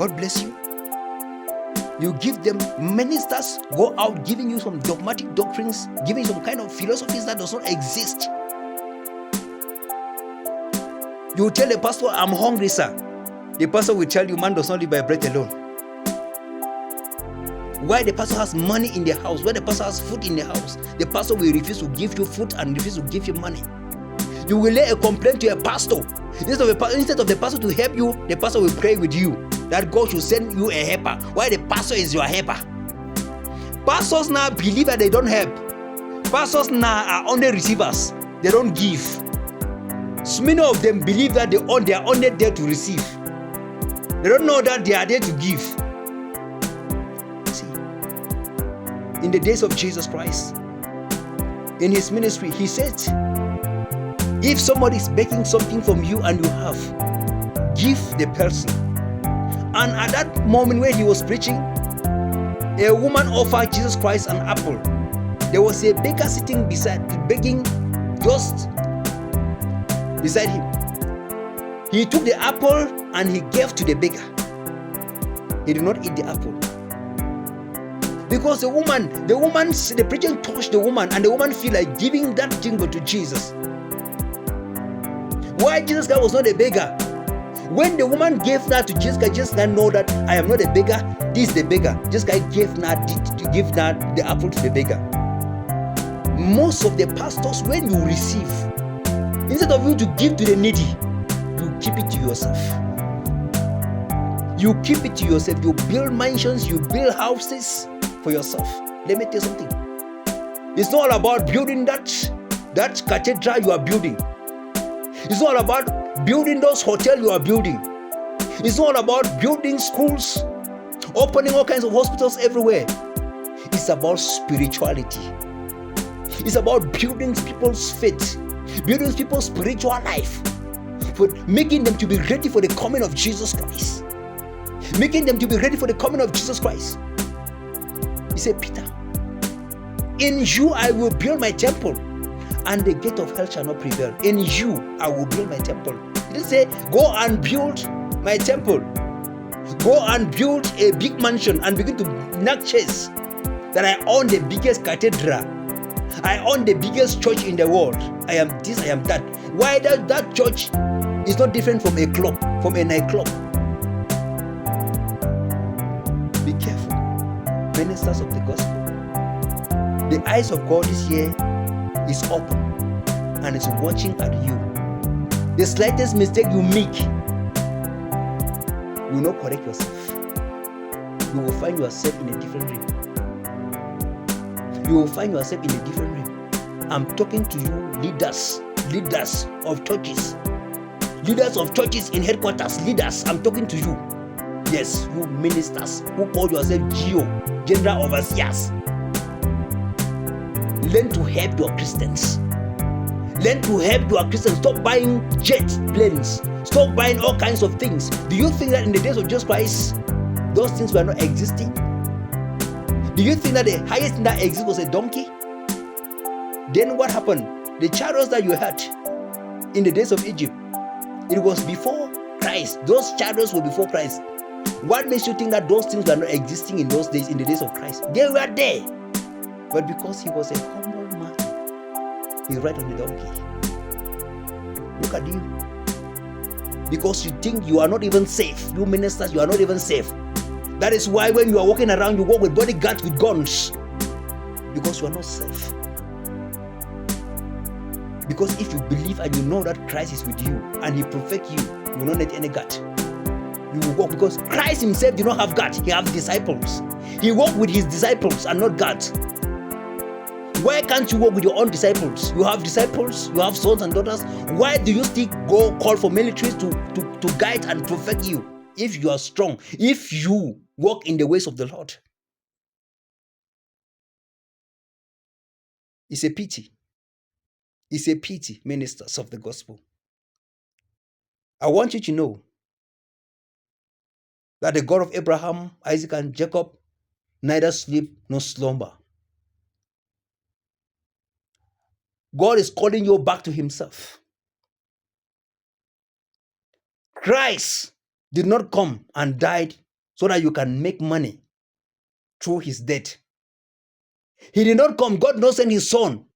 God bless you. You give them ministers, go out giving you some dogmatic doctrines, giving some kind of philosophies that does not exist. You tell the pastor, I'm hungry, sir. The pastor will tell you, man does not live by bread alone. Why the pastor has money in the house, why the pastor has food in the house, the pastor will refuse to give you food and refuse to give you money. You will lay a complaint to a pastor. Instead of the pastor to help you, the pastor will pray with you that God should send you a helper. Why the pastor is your helper? Pastors now believe that they don't help. Pastors now are only receivers. They don't give. So many of them believe that they are only there to receive. They don't know that they are there to give. See, in the days of Jesus Christ, in his ministry, he said, if somebody is begging something from you and you have, give the person. And at that moment when he was preaching, a woman offered Jesus Christ an apple. There was a beggar sitting begging just beside him. He took the apple and he gave to the beggar. He did not eat the apple. Because the preacher touched the woman and the woman feel like giving that thing to Jesus. Why Jesus Christ was not a beggar? When the woman gave that to Jesus Christ, Jesus Christ know that I am not a beggar, this is the beggar. Jesus Christ gave the apple to the beggar. Most of the pastors, when you receive, instead of you to give to the needy, you keep it to yourself. You keep it to yourself. You build mansions, you build houses for yourself. Let me tell you something. It's not all about building that cathedral you are building. It's not about building those hotels you are building. It's not about building schools, opening all kinds of hospitals everywhere. It's about spirituality. It's about building people's faith, building people's spiritual life, for making them to be ready for the coming of Jesus Christ. Making them to be ready for the coming of Jesus Christ. He said, Peter, in you I will build my temple, and the gate of hell shall not prevail. In you I will build my temple. He didn't say, go and build my temple. Go and build a big mansion and begin to knock chest that I own the biggest cathedral. I own the biggest church in the world. I am this, I am that. Why that church is not different from a club, from a nightclub? Be careful, ministers of the gospel. The eyes of God this year is open and is watching at you. The slightest mistake you make, you will not correct yourself. You will find yourself in a different realm. You will find yourself in a different realm. I'm talking to you, leaders of churches, leaders of churches in headquarters, leaders. I'm talking to you. Yes, you ministers who call yourself general overseers. Learn to help your Christians. Learn to help your Christians. Stop buying jet planes. Stop buying all kinds of things. Do you think that in the days of Jesus Christ, those things were not existing? Do you think that the highest thing that exists was a donkey? Then what happened? The chariots that you had in the days of Egypt, it was before Christ. Those chariots were before Christ. What makes you think that those things were not existing in those days, in the days of Christ? They were there. But because he was a humble man, he rode on the donkey. Look at you. Because you think you are not even safe. You ministers, you are not even safe. That is why when you are walking around, you walk with bodyguards with guns. Because you are not safe. Because if you believe and you know that Christ is with you and he perfects you, you will not need any guard. You will walk because Christ himself did not have guards. He has disciples. He walked with his disciples and not guards. Why can't you walk with your own disciples? You have disciples, you have sons and daughters. Why do you still go call for militaries to guide and perfect you? If you are strong, if you walk in the ways of the Lord. It's a pity. It's a pity, ministers of the gospel. I want you to know that the God of Abraham, Isaac, and Jacob neither sleep nor slumber. God is calling you back to himself. Christ did not come and died so that you can make money through his death. He did not come. God did not send his son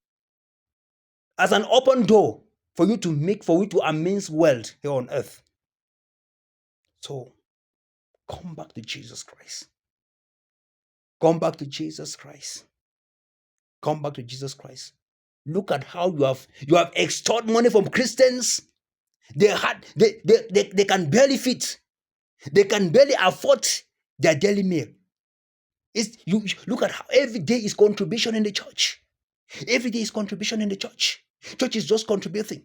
as an open door for you to amass wealth here on earth. So come back to Jesus Christ. Come back to Jesus Christ. Come back to Jesus Christ. Look at how you have extorted money from Christians. They can barely fit. They can barely afford their daily meal. You look at how every day is contribution in the church. Every day is contribution in the church. Church is just contributing.